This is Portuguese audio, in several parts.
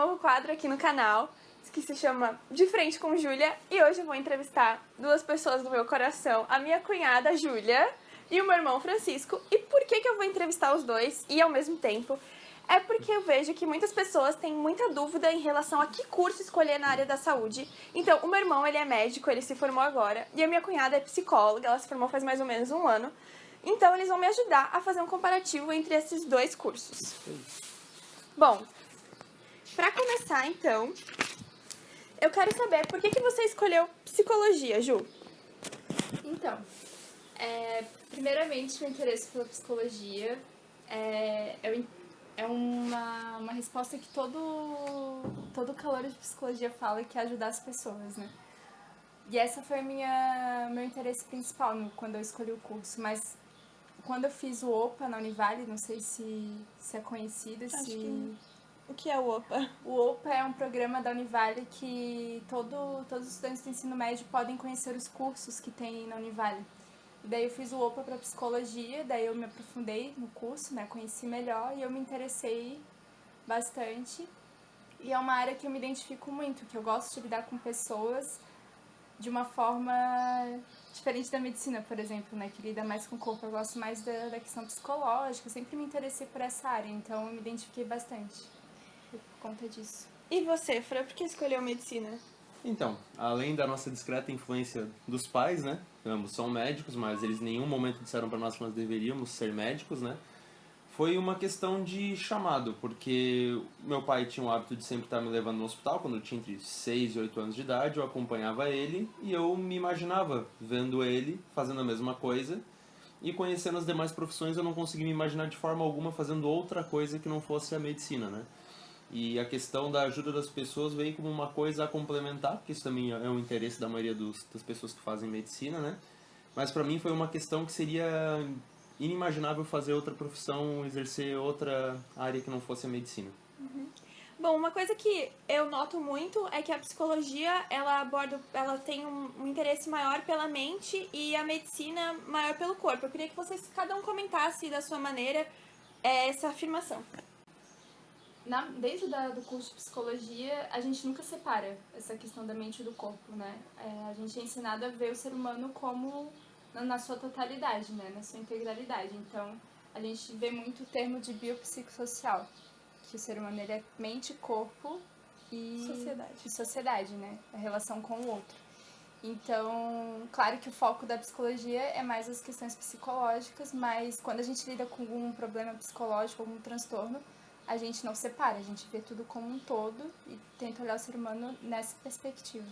novo quadro aqui no canal, que se chama De Frente com Júlia, e hoje eu vou entrevistar duas pessoas do meu coração, a minha cunhada Júlia e o meu irmão Francisco. E por que eu vou entrevistar os dois e ao mesmo tempo? É porque eu vejo que muitas pessoas têm muita dúvida em relação a que curso escolher na área da saúde. Então, o meu irmão, ele é médico, ele se formou agora, e a minha cunhada é psicóloga, ela se formou faz mais ou menos um ano. Então, eles vão me ajudar a fazer um comparativo entre esses dois cursos. Bom, para começar, então, eu quero saber por que você escolheu psicologia, Ju? Então, primeiramente, meu interesse pela psicologia é uma resposta que todo calor de psicologia fala, que é ajudar as pessoas, né? E essa foi meu interesse principal quando eu escolhi o curso. Mas quando eu fiz o OPA na Univale, não sei se é conhecido, O que é o OPA? O OPA é um programa da Univale que todos os estudantes do ensino médio podem conhecer os cursos que tem na Univale. E daí eu fiz o OPA para psicologia, daí eu me aprofundei no curso, né, conheci melhor e eu me interessei bastante. E é uma área que eu me identifico muito, que eu gosto de lidar com pessoas de uma forma diferente da medicina, por exemplo, né, que lida mais com o corpo. Eu gosto mais da questão psicológica, eu sempre me interessei por essa área, então eu me identifiquei bastante por conta disso. E você, Fran, por que escolheu medicina? Então, além da nossa discreta influência dos pais, né? Ambos são médicos, mas eles em nenhum momento disseram para nós que nós deveríamos ser médicos, né? Foi uma questão de chamado, porque meu pai tinha o hábito de sempre estar me levando no hospital. Quando eu tinha entre 6 e 8 anos de idade, eu acompanhava ele e eu me imaginava vendo ele fazendo a mesma coisa. E conhecendo as demais profissões, eu não conseguia me imaginar de forma alguma fazendo outra coisa que não fosse a medicina, né? E a questão da ajuda das pessoas veio como uma coisa a complementar, porque isso também é um interesse da maioria das pessoas que fazem medicina, né? Mas para mim foi uma questão que seria inimaginável fazer outra profissão, exercer outra área que não fosse a medicina. Bom, uma coisa que eu noto muito é que a psicologia, ela tem um interesse maior pela mente e a medicina maior pelo corpo. Eu queria que vocês, cada um comentasse da sua maneira essa afirmação. Desde do curso de psicologia, a gente nunca separa essa questão da mente e do corpo, né? A gente é ensinado a ver o ser humano como na sua totalidade, né? Na sua integralidade. Então, a gente vê muito o termo de biopsicossocial, que o ser humano ele é mente, corpo e sociedade, né? A relação com o outro. Então, claro que o foco da psicologia é mais as questões psicológicas, mas quando a gente lida com algum problema psicológico, algum transtorno, a gente não separa, a gente vê tudo como um todo e tenta olhar o ser humano nessa perspectiva.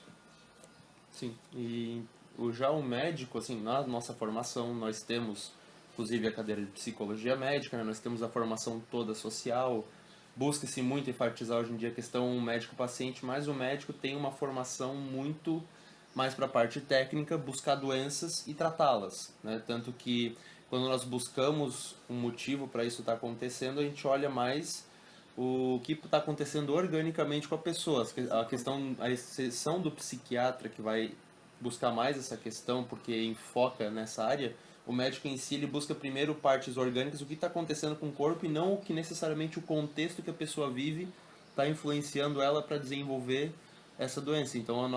Sim, e já o médico, assim, na nossa formação, nós temos, inclusive, a cadeira de psicologia médica, né? Nós temos a formação toda social, busca-se muito enfatizar hoje em dia a questão médico-paciente, mas o médico tem uma formação muito mais para a parte técnica, buscar doenças e tratá-las, né? Tanto que quando nós buscamos um motivo para isso estar acontecendo, a gente olha mais o que está acontecendo organicamente com a pessoa. A exceção do psiquiatra, que vai buscar mais essa questão porque enfoca nessa área, o médico em si ele busca primeiro partes orgânicas, o que está acontecendo com o corpo e não o que necessariamente o contexto que a pessoa vive está influenciando ela para desenvolver essa doença. Então,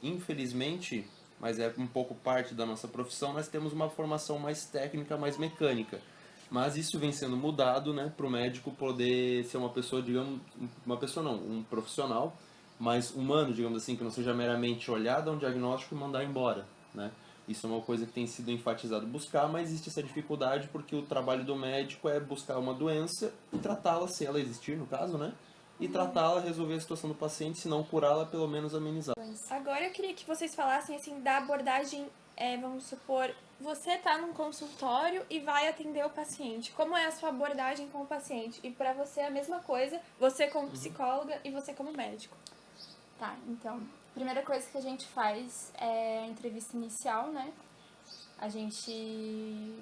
infelizmente, mas é um pouco parte da nossa profissão, nós temos uma formação mais técnica, mais mecânica. Mas isso vem sendo mudado, né, para o médico poder ser uma pessoa, digamos, um profissional mais humano, digamos assim, que não seja meramente olhar, dar um diagnóstico e mandar embora, né? Isso é uma coisa que tem sido enfatizado buscar, mas existe essa dificuldade porque o trabalho do médico é buscar uma doença e tratá-la, se ela existir, no caso, né? E tratá-la, resolver a situação do paciente, se não curá-la, pelo menos amenizar. Agora eu queria que vocês falassem assim da abordagem, vamos supor, você está num consultório e vai atender o paciente. Como é a sua abordagem com o paciente? E para você é a mesma coisa, você como psicóloga e você como médico. Tá, então, a primeira coisa que a gente faz é a entrevista inicial, né? A gente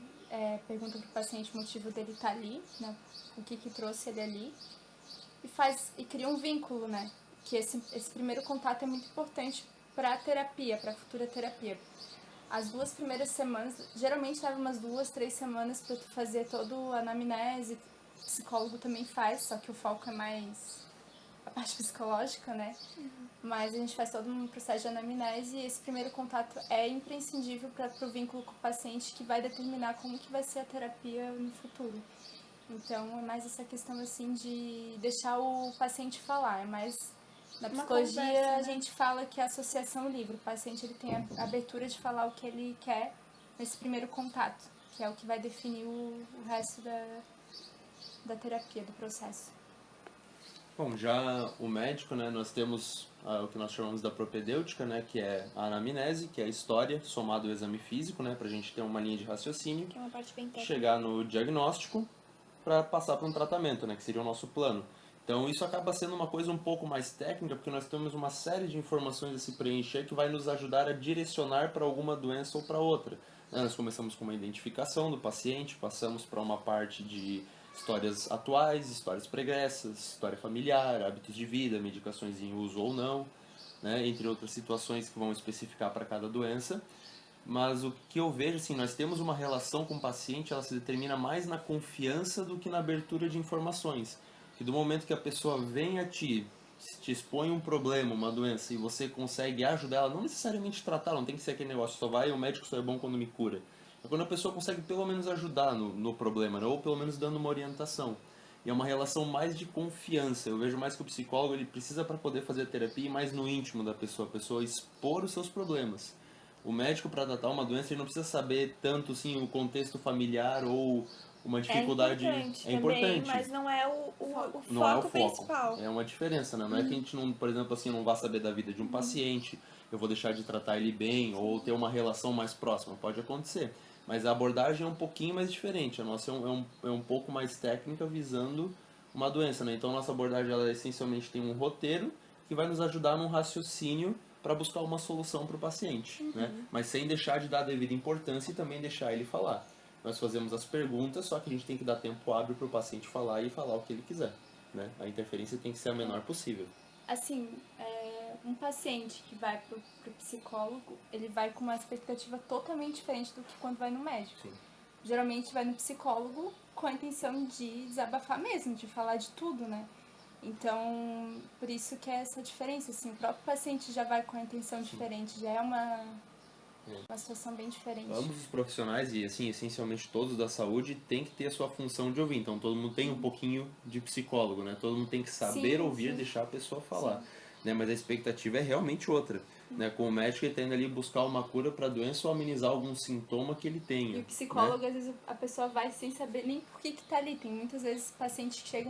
pergunta pro paciente o motivo dele estar ali, né? O que trouxe ele ali. E cria um vínculo, né? Que esse primeiro contato é muito importante para a terapia, para a futura terapia. As 2 primeiras semanas, geralmente leva umas 2, 3 semanas para tu fazer toda a anamnese. O psicólogo também faz, só que o foco é mais a parte psicológica, né? Mas a gente faz todo um processo de anamnese e esse primeiro contato é imprescindível para o vínculo com o paciente que vai determinar como que vai ser a terapia no futuro. Então, é mais essa questão, assim, de deixar o paciente falar. É mais, na psicologia, conversa, né? a gente fala que é associação livre. O paciente, ele tem a abertura de falar o que ele quer nesse primeiro contato, que é o que vai definir o resto da terapia, do processo. Bom, já o médico, né, nós temos o que nós chamamos da propedêutica, né, que é a anamnese, que é a história, somado ao exame físico, né, para a gente ter uma linha de raciocínio, Que é uma parte bem técnica. chegar no diagnóstico para passar para um tratamento, né, que seria o nosso plano. Então isso acaba sendo uma coisa um pouco mais técnica, porque nós temos uma série de informações a se preencher que vai nos ajudar a direcionar para alguma doença ou para outra. Nós começamos com uma identificação do paciente, passamos para uma parte de histórias atuais, histórias pregressas, história familiar, hábitos de vida, medicações em uso ou não, né, entre outras situações que vão especificar para cada doença. Mas o que eu vejo, assim, nós temos uma relação com o paciente, ela se determina mais na confiança do que na abertura de informações. Que do momento que a pessoa vem a ti, te expõe um problema, uma doença, e você consegue ajudar ela, não necessariamente tratar, não tem que ser aquele negócio, só vai, o médico só é bom quando me cura. É quando a pessoa consegue pelo menos ajudar no problema, né? Ou pelo menos dando uma orientação. E é uma relação mais de confiança. Eu vejo mais que o psicólogo ele precisa para poder fazer a terapia mais no íntimo da pessoa, a pessoa expor os seus problemas. O médico, para tratar uma doença, ele não precisa saber tanto assim, o contexto familiar ou uma dificuldade. É importante, mas não é o Não é o foco foco. principal. É uma diferença, né? Não é que a gente não, por exemplo, assim, não vá saber da vida de um paciente, eu vou deixar de tratar ele bem ou ter uma relação mais próxima. Pode acontecer. Mas a abordagem é um pouquinho mais diferente. A nossa é um pouco mais técnica visando uma doença, né? Então a nossa abordagem ela essencialmente tem um roteiro que vai nos ajudar num raciocínio para buscar uma solução para o paciente, né? Mas sem deixar de dar a devida importância e também deixar ele falar. Nós fazemos as perguntas, só que a gente tem que dar tempo hábil para o paciente falar e falar o que ele quiser, né? A interferência tem que ser a menor possível. Assim, um paciente que vai pro psicólogo, ele vai com uma expectativa totalmente diferente do que quando vai no médico. Sim. Geralmente vai no psicólogo com a intenção de desabafar mesmo, de falar de tudo, né? Então, por isso que é essa diferença, assim, o próprio paciente já vai com a intenção diferente, já é uma situação bem diferente. Ambos os profissionais, e assim, essencialmente todos da saúde, tem que ter a sua função de ouvir. Então, todo mundo tem um pouquinho de psicólogo, né? Todo mundo tem que saber ouvir, deixar a pessoa falar. Né? Mas a expectativa é realmente outra. Né? Com o médico, ele tendo ali buscar uma cura para a doença ou amenizar algum sintoma que ele tenha. E o psicólogo, né? às vezes, a pessoa vai sem saber nem por que tá ali. Tem muitas vezes paciente que chega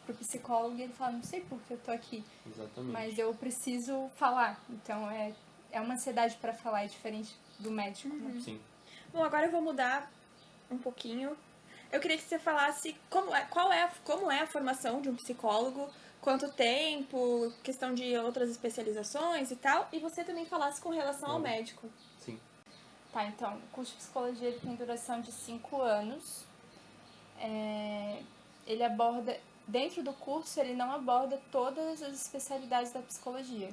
pro psicólogo e ele fala, não sei por que eu tô aqui. Exatamente. Mas eu preciso falar. Então, é uma ansiedade para falar, é diferente do médico, né? Sim. Bom, agora eu vou mudar um pouquinho. Eu queria que você falasse como é a formação de um psicólogo, quanto tempo, questão de outras especializações e tal, e você também falasse com relação ao médico. Sim. Tá, então, o curso de psicologia ele tem duração de 5 anos. Ele aborda, dentro do curso, ele não aborda todas as especialidades da psicologia.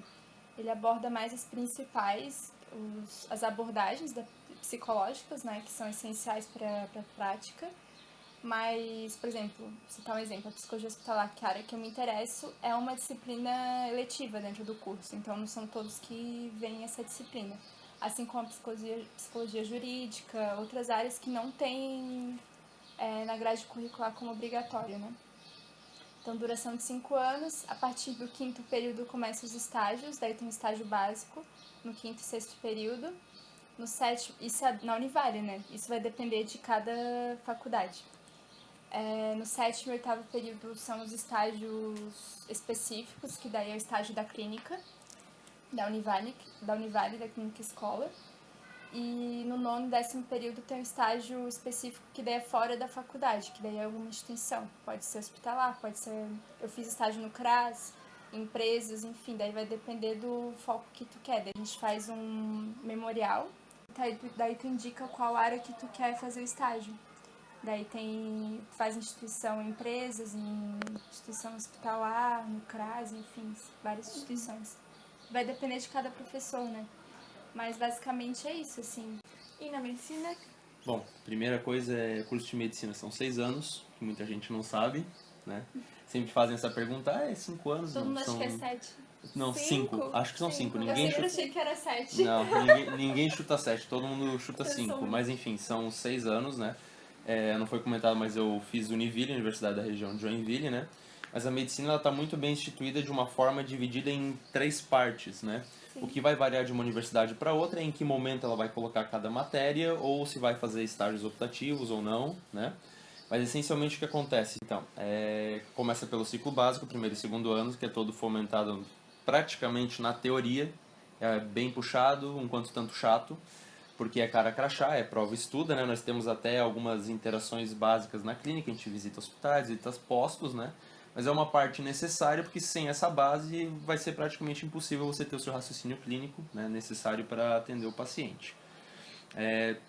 Ele aborda mais as principais, as abordagens psicológicas, né, que são essenciais para a prática. Mas, por exemplo, citar um exemplo, a psicologia hospitalar, que é a área que eu me interesso, é uma disciplina eletiva dentro do curso, então não são todos que veem essa disciplina. Assim como a psicologia jurídica, outras áreas que não tem na grade curricular como obrigatório, né? Então, duração de 5 anos, a partir do 5º período começam os estágios, daí tem o estágio básico, no 5º e 6º período, no 7º, isso é na Univale, né? Isso vai depender de cada faculdade. No 7º e 8º período são os estágios específicos, que daí é o estágio da clínica, da Univale, da Clínica Escola. E no 9º e 10º período tem um estágio específico que daí é fora da faculdade, que daí é alguma instituição. Pode ser hospitalar, pode ser... Eu fiz estágio no CRAS, empresas, enfim, daí vai depender do foco que tu quer. Daí a gente faz um memorial, daí tu indica qual área que tu quer fazer o estágio. Daí faz instituição em empresas, em instituição hospitalar, no CRAS, enfim, várias instituições. Vai depender de cada professor, né? Mas basicamente é isso, assim. E na medicina? Bom, primeira coisa é curso de medicina, são 6 anos, que muita gente não sabe. né? Sempre fazem essa pergunta, é 5 anos? Todo não, mundo acha são... que é 7. Não, 5. Acho que são 5. Eu Ninguém sempre chuta... achei que era 7. Não, ninguém chuta 7, todo mundo chuta 5. Mas enfim, são 6 anos, né? Não foi comentado, mas eu fiz Univille, Universidade da região de Joinville, né? Mas a medicina está muito bem instituída de uma forma dividida em 3 partes, né? Sim. O que vai variar de uma universidade para outra é em que momento ela vai colocar cada matéria, ou se vai fazer estágios optativos ou não, né? Mas essencialmente o que acontece, então, começa pelo ciclo básico, primeiro e segundo anos, que é todo fomentado praticamente na teoria, é bem puxado, um quanto tanto chato, porque é cara crachá, é prova e estuda, né? Nós temos até algumas interações básicas na clínica, a gente visita hospitais, visita postos, né? Mas é uma parte necessária, porque sem essa base vai ser praticamente impossível você ter o seu raciocínio clínico, né, necessário para atender o paciente.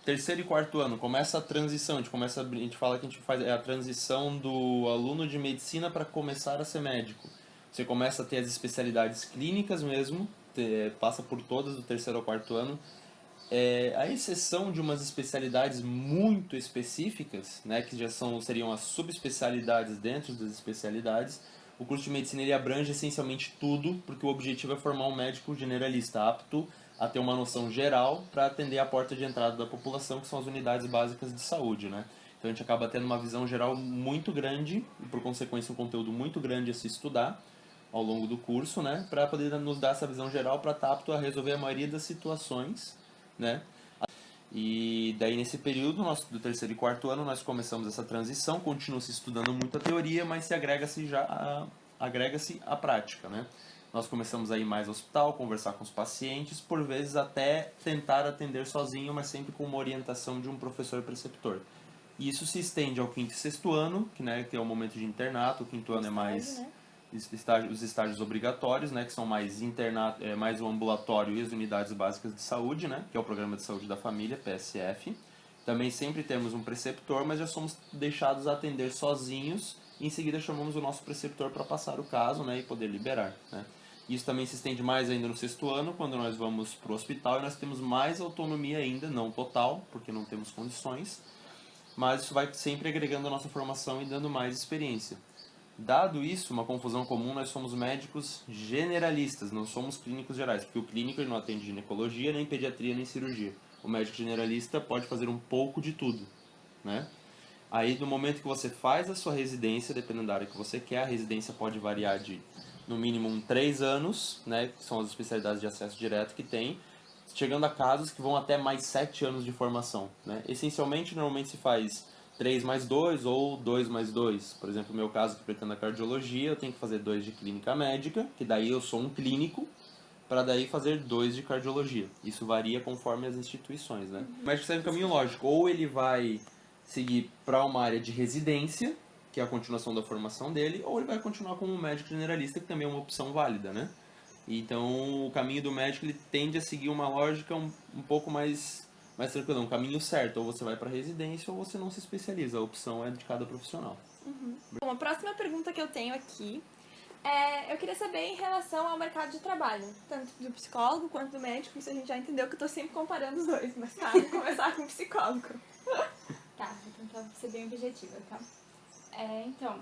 Terceiro e quarto ano, começa a transição, a gente fala que a gente faz a transição do aluno de medicina para começar a ser médico. Você começa a ter as especialidades clínicas mesmo, passa por todas do terceiro ao quarto ano, a exceção de umas especialidades muito específicas, né, que seriam as subespecialidades dentro das especialidades. O curso de medicina ele abrange essencialmente tudo, porque o objetivo é formar um médico generalista apto a ter uma noção geral para atender a porta de entrada da população, que são as unidades básicas de saúde, né? Então a gente acaba tendo uma visão geral muito grande e, por consequência, um conteúdo muito grande a se estudar ao longo do curso, né, para poder nos dar essa visão geral para estar apto a resolver a maioria das situações, né? E daí nesse período do terceiro e quarto ano nós começamos essa transição, continua se estudando muito a teoria, mas agrega-se a prática, né? Nós começamos a ir mais ao hospital, conversar com os pacientes, por vezes até tentar atender sozinho, mas sempre com uma orientação de um professor preceptor. E isso se estende ao quinto e sexto ano, que é o momento de internato. O quinto ano é mais os estágios obrigatórios, né, que são mais mais o ambulatório e as unidades básicas de saúde, né, que é o Programa de Saúde da Família, PSF. Também sempre temos um preceptor, mas já somos deixados a atender sozinhos. E em seguida chamamos o nosso preceptor para passar o caso, né, e poder liberar, né. Isso também se estende mais ainda no sexto ano, quando nós vamos para o hospital e nós temos mais autonomia ainda, não total, porque não temos condições, mas isso vai sempre agregando a nossa formação e dando mais experiência. Dado isso, uma confusão comum, nós somos médicos generalistas, não somos clínicos gerais, porque o clínico ele não atende ginecologia, nem pediatria, nem cirurgia. O médico generalista pode fazer um pouco de tudo, né? Aí, no momento que você faz a sua residência, dependendo da área que você quer, a residência pode variar de, no mínimo, 3 anos, né, que são as especialidades de acesso direto que tem, chegando a casos que vão até mais 7 anos de formação, né? Essencialmente, normalmente se faz 3 mais 2 ou 2 mais 2. Por exemplo, no meu caso, que pretendo a cardiologia, eu tenho que fazer 2 de clínica médica, que daí eu sou um clínico, para daí fazer 2 de cardiologia. Isso varia conforme as instituições, né? O médico segue um caminho lógico. Ou ele vai seguir para uma área de residência, que é a continuação da formação dele, ou ele vai continuar como um médico generalista, que também é uma opção válida, né? Então, o caminho do médico ele tende a seguir uma lógica um pouco mais tranquila, um caminho certo. Ou você vai para residência ou você não se especializa. A opção é de cada profissional. Bom, a próxima pergunta que eu tenho aqui eu queria saber em relação ao mercado de trabalho, tanto do psicólogo quanto do médico. Isso a gente já entendeu que eu tô sempre comparando os dois, mas tá, vou começar com o psicólogo. Tá, vou tentar ser bem objetiva, tá? Então,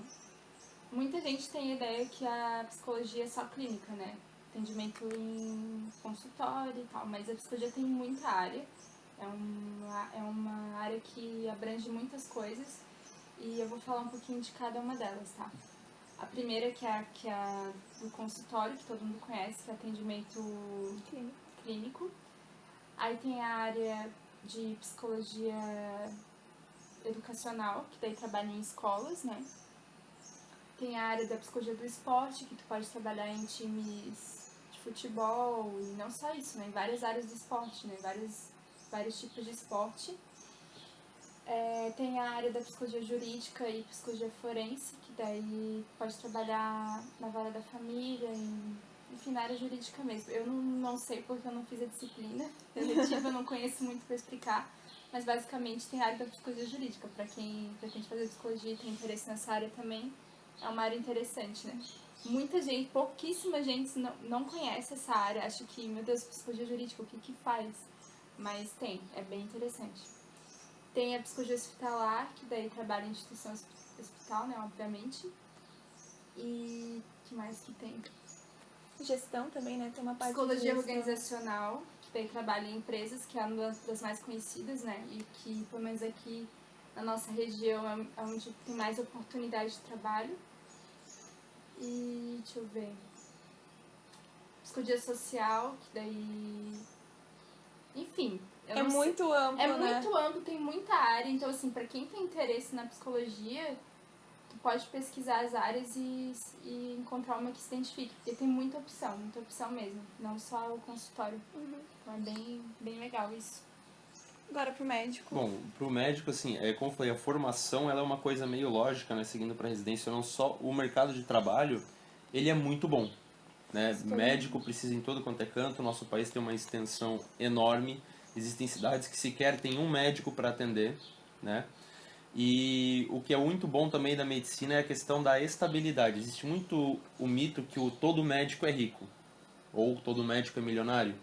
muita gente tem a ideia que a psicologia é só clínica, né? Atendimento em consultório e tal, mas a psicologia tem muita área. É uma área que abrange muitas coisas e eu vou falar um pouquinho de cada uma delas, tá? A primeira que é a do consultório, que todo mundo conhece, que é atendimento clínico. Aí tem a área de psicologia educacional, que daí trabalha em escolas, né? Tem a área da psicologia do esporte, que tu pode trabalhar em times de futebol, e não só isso, né? Em várias áreas do esporte, né? Vários tipos de esporte. Tem a área da psicologia jurídica e psicologia forense, que daí pode trabalhar na vara da família, enfim, na área jurídica mesmo. Eu não sei porque eu não fiz a disciplina eletiva, eu não conheço muito para explicar, mas basicamente tem a área da psicologia jurídica. Para quem pretende fazer psicologia e tem interesse nessa área também, é uma área interessante, né? Muita gente, pouquíssima gente não conhece essa área, acha que, meu Deus, psicologia jurídica, o que faz? Mas é bem interessante. Tem a psicologia hospitalar, que daí trabalha em instituição hospital, né, obviamente. E o que mais que tem? Gestão também, né? Tem uma parte de Psicologia gestão. organizacional, que daí trabalha em empresas, que é uma das mais conhecidas, né? E que, pelo menos aqui na nossa região, é onde tem mais oportunidade de trabalho. E deixa eu ver. Psicologia social, que daí. Enfim. Eu É não sei. muito amplo, É né? muito amplo, tem muita área. Então, assim, pra quem tem interesse na psicologia, tu pode pesquisar as áreas e encontrar uma que se identifique. Porque tem muita opção mesmo. Não só o consultório. Então é bem legal isso. Agora pro médico. Bom, para o médico, assim, como eu falei, a formação ela é uma coisa meio lógica, né? Seguindo para residência, não só o mercado de trabalho, ele é muito bom, né? Médico precisa em todo quanto é canto, o nosso país tem uma extensão enorme, existem cidades que sequer tem um médico para atender, né? E o que é muito bom também da medicina é a questão da estabilidade. Existe muito o mito que todo médico é rico, ou todo médico é milionário.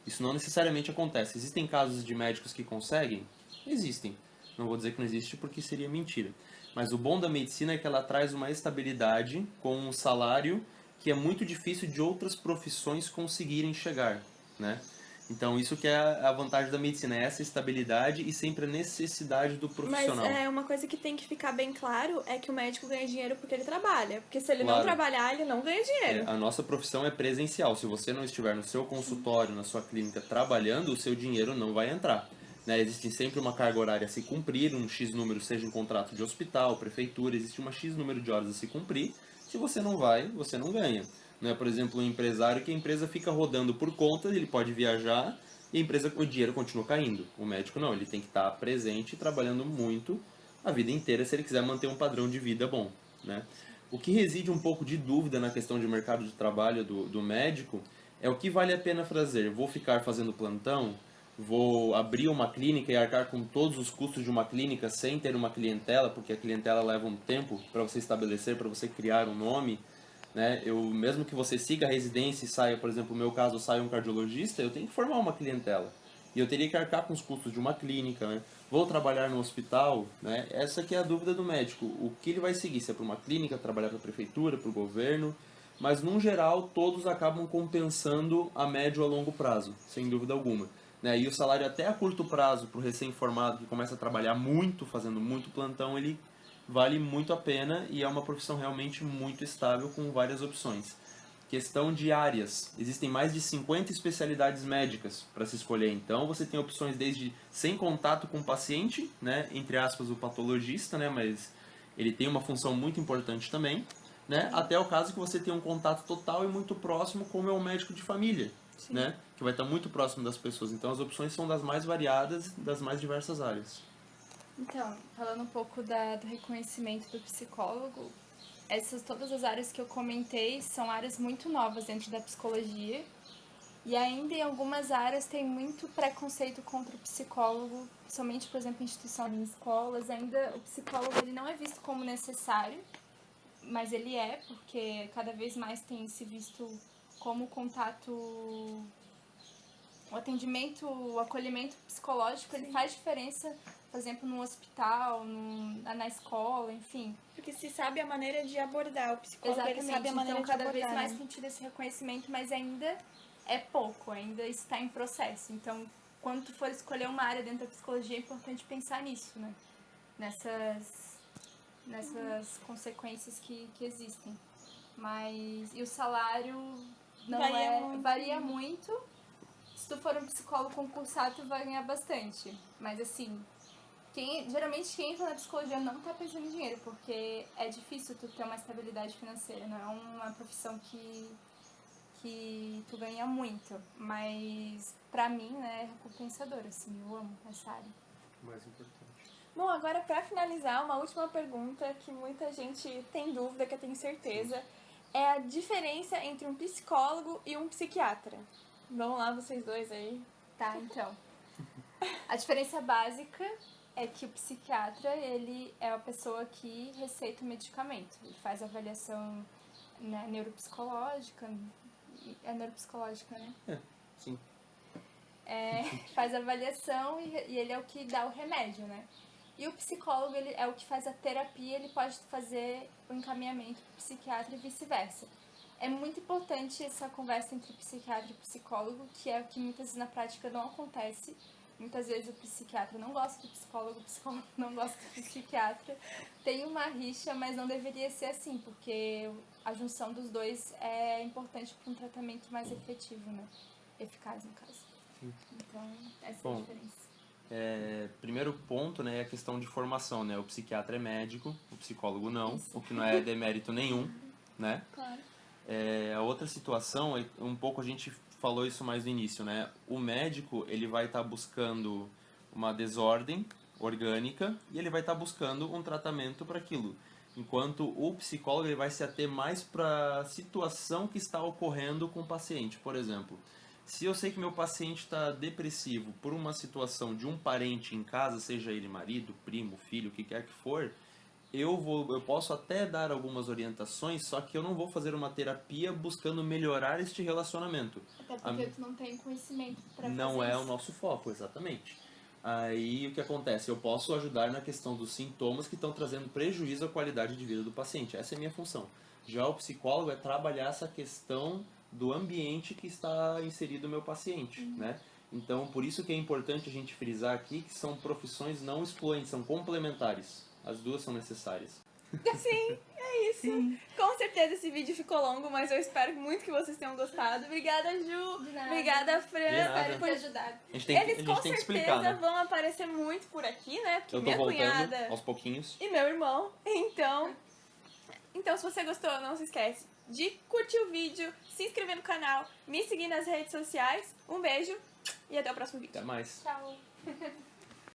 Isso não necessariamente acontece. Existem casos de médicos que conseguem? Existem. Não vou dizer que não existe porque seria mentira. Mas o bom da medicina é que ela traz uma estabilidade com um salário que é muito difícil de outras profissões conseguirem chegar, né? Então isso que é a vantagem da medicina, é essa estabilidade e sempre a necessidade do Mas profissional. uma coisa que tem que ficar bem claro é que o médico ganha dinheiro porque ele trabalha. Porque se ele não Claro. trabalhar, ele não ganha dinheiro. A nossa profissão é presencial. Se você não estiver no seu consultório, na sua clínica trabalhando, o seu dinheiro não vai entrar. Né? Existe sempre uma carga horária a se cumprir, um X número, seja em contrato de hospital, prefeitura, existe uma X número de horas a se cumprir. Se você não vai, você não ganha. Né? Por exemplo, um empresário que a empresa fica rodando por conta, ele pode viajar e a empresa, o dinheiro continua caindo. O médico não, ele tem que estar presente, trabalhando muito a vida inteira se ele quiser manter um padrão de vida bom. Né? O que reside um pouco de dúvida na questão de mercado de trabalho do médico é o que vale a pena fazer. Vou ficar fazendo plantão? Vou abrir uma clínica e arcar com todos os custos de uma clínica sem ter uma clientela, porque a clientela leva um tempo para você estabelecer, para você criar um nome. Né? Mesmo que você siga a residência e saia, por exemplo, no meu caso, saia um cardiologista, eu tenho que formar uma clientela. E eu teria que arcar com os custos de uma clínica, né? Vou trabalhar no hospital, né? Essa que é a dúvida do médico. O que ele vai seguir? Se é para uma clínica, trabalhar para a prefeitura, para o governo? Mas, no geral, todos acabam compensando a médio a longo prazo, sem dúvida alguma. Né? E o salário até a curto prazo, para o recém-formado que começa a trabalhar muito, fazendo muito plantão, ele vale muito a pena e é uma profissão realmente muito estável com várias opções. Questão de áreas. Existem mais de 50 especialidades médicas para se escolher. Então, você tem opções desde sem contato com o paciente, né, entre aspas, o patologista, né, mas ele tem uma função muito importante também, né, até o caso que você tem um contato total e muito próximo, como é o médico de família, né, que vai estar muito próximo das pessoas. Então, as opções são das mais variadas, das mais diversas áreas. Então, falando um pouco do reconhecimento do psicólogo, todas as áreas que eu comentei são áreas muito novas dentro da psicologia e ainda em algumas áreas tem muito preconceito contra o psicólogo, somente, por exemplo, em instituições, em escolas, ainda o psicólogo ele não é visto como necessário, mas ele é, porque cada vez mais tem se visto como contato, o atendimento, o acolhimento psicológico, ele faz diferença, por exemplo, no hospital, na escola, enfim. Porque se sabe a maneira de abordar o psicólogo, ele Exatamente, sabe a maneira então de cada abordar, vez mais né? tem tido esse reconhecimento, mas ainda é pouco, ainda está em processo. Então, quando tu for escolher uma área dentro da psicologia, é importante pensar nisso, né? Nessas consequências que existem. E o salário varia muito. Se tu for um psicólogo concursado, tu vai ganhar bastante. Mas assim, geralmente quem entra na psicologia não tá pensando em dinheiro, porque é difícil tu ter uma estabilidade financeira, não é uma profissão que tu ganha muito. Mas pra mim, né, é recompensador, assim, eu amo essa área. Mais importante. Bom, agora pra finalizar, uma última pergunta que muita gente tem dúvida, que eu tenho certeza, é a diferença entre um psicólogo e um psiquiatra. Vamos lá, vocês dois aí. Tá, então. A diferença básica é que o psiquiatra, ele é a pessoa que receita o medicamento. Ele faz avaliação, né, neuropsicológica. É neuropsicológica, né? Sim. Faz avaliação e ele é o que dá o remédio, né? E o psicólogo, ele é o que faz a terapia, ele pode fazer o encaminhamento para o psiquiatra e vice-versa. É muito importante essa conversa entre psiquiatra e psicólogo, que é o que muitas vezes na prática não acontece. Muitas vezes o psiquiatra não gosta do psicólogo, o psicólogo não gosta do psiquiatra. Tem uma rixa, mas não deveria ser assim, porque a junção dos dois é importante para um tratamento mais efetivo, né? Eficaz, no caso. Então, essa é a diferença. Primeiro ponto, né, é a questão de formação, né? O psiquiatra é médico, o psicólogo não, o que não é demérito nenhum, né? Claro. A outra situação, um pouco a gente falou isso mais no início, né? O médico, ele vai estar buscando uma desordem orgânica e ele vai estar buscando um tratamento para aquilo. Enquanto o psicólogo, ele vai se ater mais para a situação que está ocorrendo com o paciente. Por exemplo, se eu sei que meu paciente está depressivo por uma situação de um parente em casa, seja ele marido, primo, filho, o que quer que for, eu posso até dar algumas orientações, só que eu não vou fazer uma terapia buscando melhorar este relacionamento. Até porque tu não tem conhecimento para fazer Não é isso. o nosso foco, exatamente. Aí o que acontece? Eu posso ajudar na questão dos sintomas que estão trazendo prejuízo à qualidade de vida do paciente. Essa é a minha função. Já o psicólogo é trabalhar essa questão do ambiente que está inserido o meu paciente, né? Então, por isso que é importante a gente frisar aqui que são profissões não excluentes, são complementares. As duas são necessárias. Sim, é isso. Sim. Com certeza esse vídeo ficou longo, mas eu espero muito que vocês tenham gostado. Obrigada, Ju. De nada. Obrigada, Fran. De nada. Espero ter ajudado. A gente tem, Eles a gente com tem que certeza explicar, né? vão aparecer muito por aqui, né? Porque Eu tô minha voltando cunhada aos pouquinhos. e meu irmão. Então, se você gostou, não se esquece de curtir o vídeo, se inscrever no canal, me seguir nas redes sociais. Um beijo e até o próximo vídeo. Até mais. Tchau.